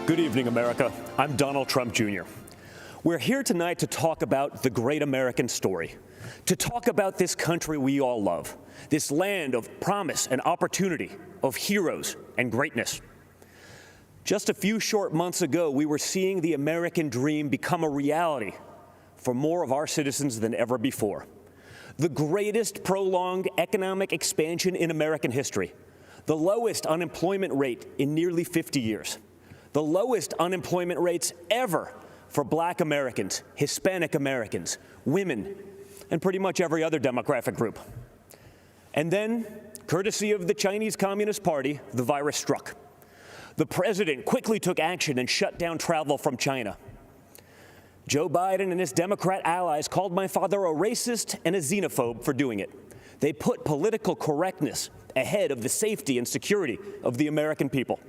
Good evening, America. I'm Donald Trump Jr. We're here tonight to talk about the great American story, to talk about this country we all love, this land of promise and opportunity, of heroes and greatness. Just a few short months ago, we were seeing the American dream become a reality for more of our citizens than ever before. The greatest prolonged economic expansion in American history, the lowest unemployment rate in nearly 50 years, the lowest unemployment rates ever for Black Americans, Hispanic Americans, women, and pretty much every other demographic group. And then, courtesy of the Chinese Communist Party, the virus struck. The president quickly took action and shut down travel from China. Joe Biden and his Democrat allies called my father a racist and a xenophobe for doing it. They put political correctness ahead of the safety and security of the American people.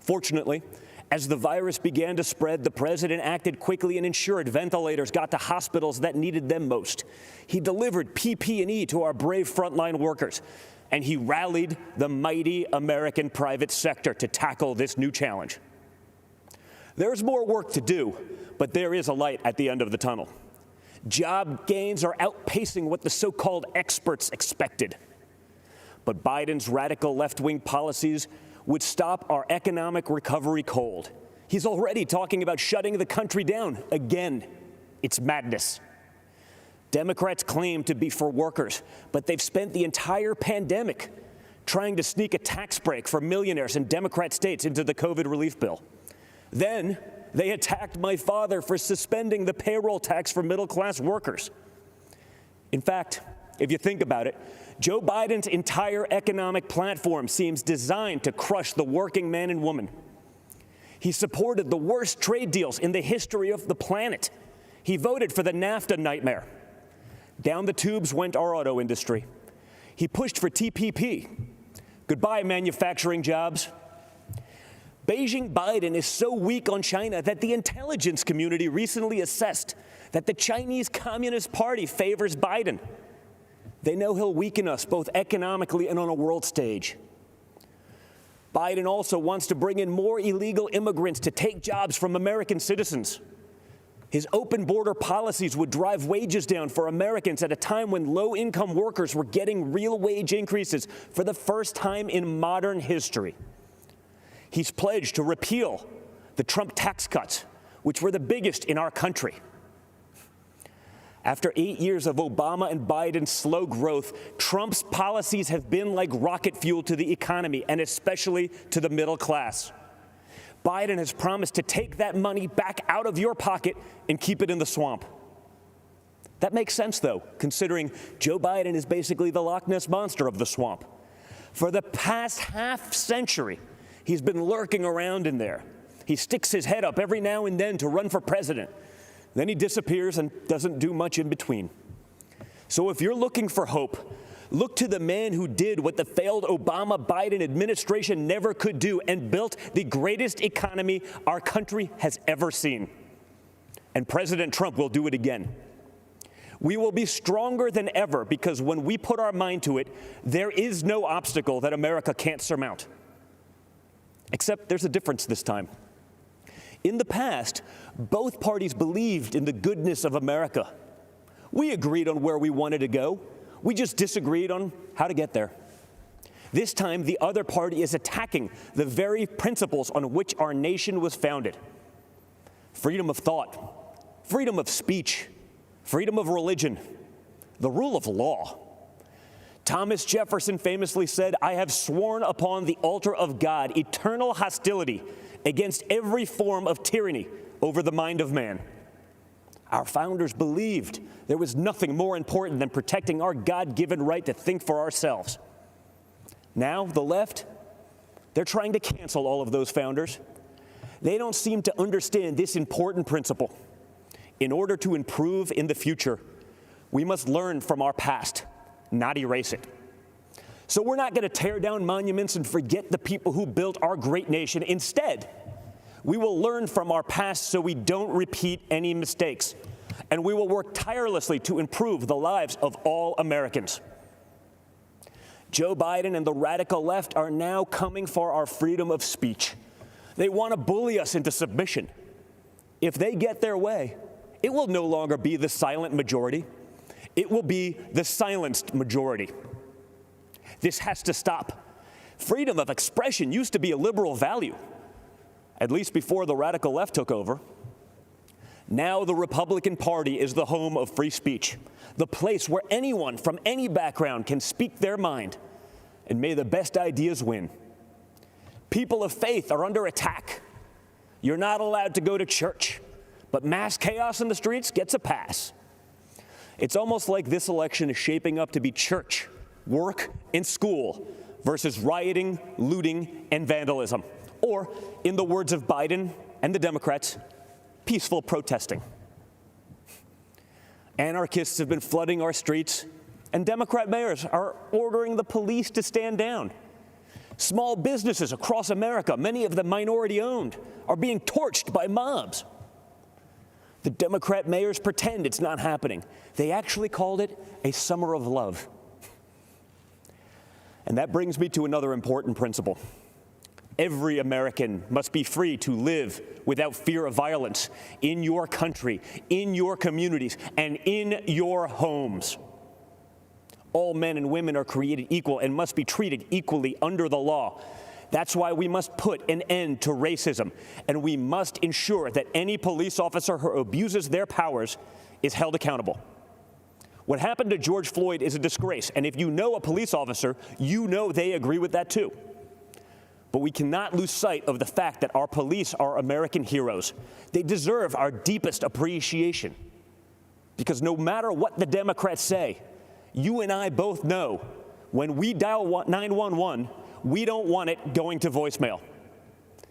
Fortunately, as the virus began to spread, the president acted quickly and ensured ventilators got to hospitals that needed them most. He delivered PPE to our brave frontline workers, and he rallied the mighty American private sector to tackle this new challenge. There's more work to do, but there is a light at the end of the tunnel. Job gains are outpacing what the so-called experts expected. But Biden's radical left-wing policies would stop our economic recovery cold. He's already talking about shutting the country down again. It's madness. Democrats claim to be for workers, but they've spent the entire pandemic trying to sneak a tax break for millionaires in Democrat states into the COVID relief bill. Then they attacked my father for suspending the payroll tax for middle-class workers. In fact, if you think about it, Joe Biden's entire economic platform seems designed to crush the working man and woman. He supported the worst trade deals in the history of the planet. He voted for the NAFTA nightmare. Down the tubes went our auto industry. He pushed for TPP. Goodbye, manufacturing jobs. Beijing Biden is so weak on China that the intelligence community recently assessed that the Chinese Communist Party favors Biden. They know he'll weaken us both economically and on a world stage. Biden also wants to bring in more illegal immigrants to take jobs from American citizens. His open border policies would drive wages down for Americans at a time when low-income workers were getting real wage increases for the first time in modern history. He's pledged to repeal the Trump tax cuts, which were the biggest in our country. After 8 years of Obama and Biden's slow growth, Trump's policies have been like rocket fuel to the economy, and especially to the middle class. Biden has promised to take that money back out of your pocket and keep it in the swamp. That makes sense, though, considering Joe Biden is basically the Loch Ness Monster of the swamp. For the past half-century, he's been lurking around in there. He sticks his head up every now and then to run for president. Then he disappears and doesn't do much in between. So if you're looking for hope, look to the man who did what the failed Obama-Biden administration never could do and built the greatest economy our country has ever seen. And President Trump will do it again. We will be stronger than ever because when we put our mind to it, there is no obstacle that America can't surmount. Except there's a difference this time. In the past, both parties believed in the goodness of America. We agreed on where we wanted to go. We just disagreed on how to get there. This time, the other party is attacking the very principles on which our nation was founded. Freedom of thought, freedom of speech, freedom of religion, the rule of law. Thomas Jefferson famously said, "I have sworn upon the altar of God eternal hostility against every form of tyranny over the mind of man." Our founders believed there was nothing more important than protecting our God-given right to think for ourselves. Now, the left, they're trying to cancel all of those founders. They don't seem to understand this important principle. In order to improve in the future, we must learn from our past, not erase it. So we're not going to tear down monuments and forget the people who built our great nation. Instead, we will learn from our past so we don't repeat any mistakes. And we will work tirelessly to improve the lives of all Americans. Joe Biden and the radical left are now coming for our freedom of speech. They want to bully us into submission. If they get their way, it will no longer be the silent majority. It will be the silenced majority. This has to stop. Freedom of expression used to be a liberal value, at least before the radical left took over. Now the Republican Party is the home of free speech, the place where anyone from any background can speak their mind, and may the best ideas win. People of faith are under attack. You're not allowed to go to church, but mass chaos in the streets gets a pass. It's almost like this election is shaping up to be church, work, and school versus rioting, looting, and vandalism. Or, in the words of Biden and the Democrats, peaceful protesting. Anarchists have been flooding our streets, and Democrat mayors are ordering the police to stand down. Small businesses across America, many of them minority-owned, are being torched by mobs. The Democrat mayors pretend it's not happening. They actually called it a summer of love. And that brings me to another important principle. Every American must be free to live without fear of violence in your country, in your communities, and in your homes. All men and women are created equal and must be treated equally under the law. That's why we must put an end to racism, and we must ensure that any police officer who abuses their powers is held accountable. What happened to George Floyd is a disgrace, and if you know a police officer, you know they agree with that too. But we cannot lose sight of the fact that our police are American heroes. They deserve our deepest appreciation. Because no matter what the Democrats say, you and I both know when we dial 911, we don't want it going to voicemail.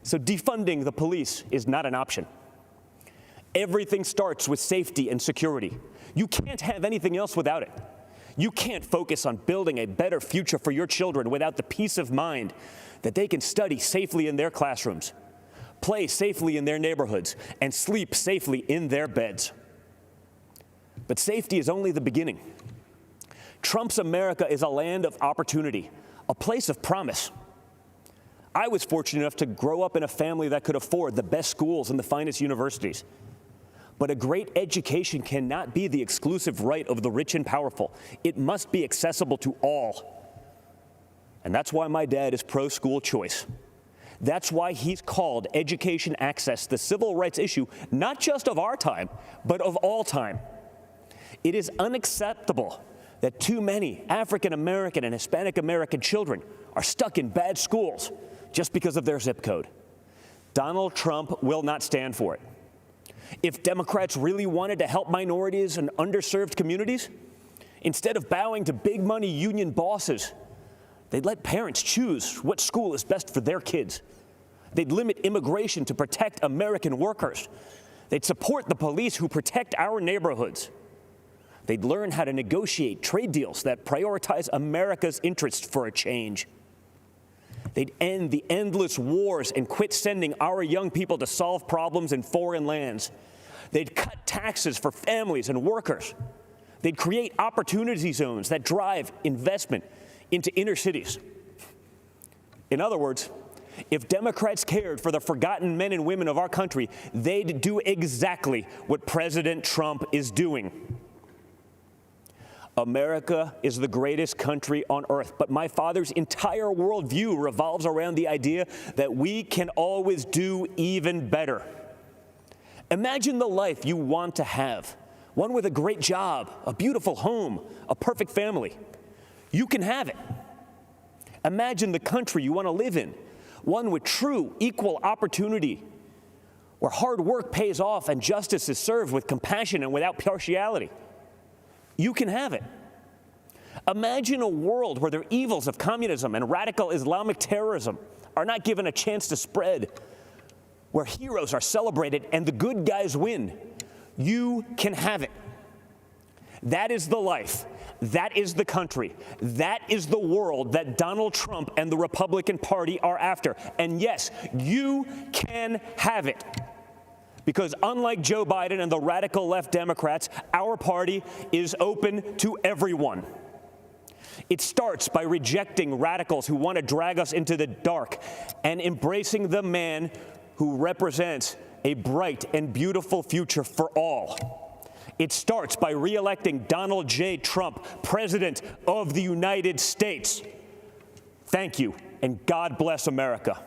So defunding the police is not an option. Everything starts with safety and security. You can't have anything else without it. You can't focus on building a better future for your children without the peace of mind that they can study safely in their classrooms, play safely in their neighborhoods, and sleep safely in their beds. But safety is only the beginning. Trump's America is a land of opportunity, a place of promise. I was fortunate enough to grow up in a family that could afford the best schools and the finest universities. But a great education cannot be the exclusive right of the rich and powerful. It must be accessible to all. And that's why my dad is pro-school choice. That's why he's called education access the civil rights issue, not just of our time, but of all time. It is unacceptable that too many African American and Hispanic American children are stuck in bad schools just because of their zip code. Donald Trump will not stand for it. If Democrats really wanted to help minorities and underserved communities, instead of bowing to big money union bosses, they'd let parents choose what school is best for their kids. They'd limit immigration to protect American workers. They'd support the police who protect our neighborhoods. They'd learn how to negotiate trade deals that prioritize America's interests for a change. They'd end the endless wars and quit sending our young people to solve problems in foreign lands. They'd cut taxes for families and workers. They'd create opportunity zones that drive investment into inner cities. In other words, if Democrats cared for the forgotten men and women of our country, they'd do exactly what President Trump is doing. America is the greatest country on earth, but my father's entire worldview revolves around the idea that we can always do even better. Imagine the life you want to have, one with a great job, a beautiful home, a perfect family. You can have it. Imagine the country you want to live in, one with true equal opportunity, where hard work pays off and justice is served with compassion and without partiality. You can have it. Imagine a world where the evils of communism and radical Islamic terrorism are not given a chance to spread, where heroes are celebrated and the good guys win. You can have it. That is the life. That is the country. That is the world that Donald Trump and the Republican Party are after. And yes, you can have it. Because unlike Joe Biden and the radical left Democrats, our party is open to everyone. It starts by rejecting radicals who want to drag us into the dark and embracing the man who represents a bright and beautiful future for all. It starts by re-electing Donald J. Trump, President of the United States. Thank you, and God bless America.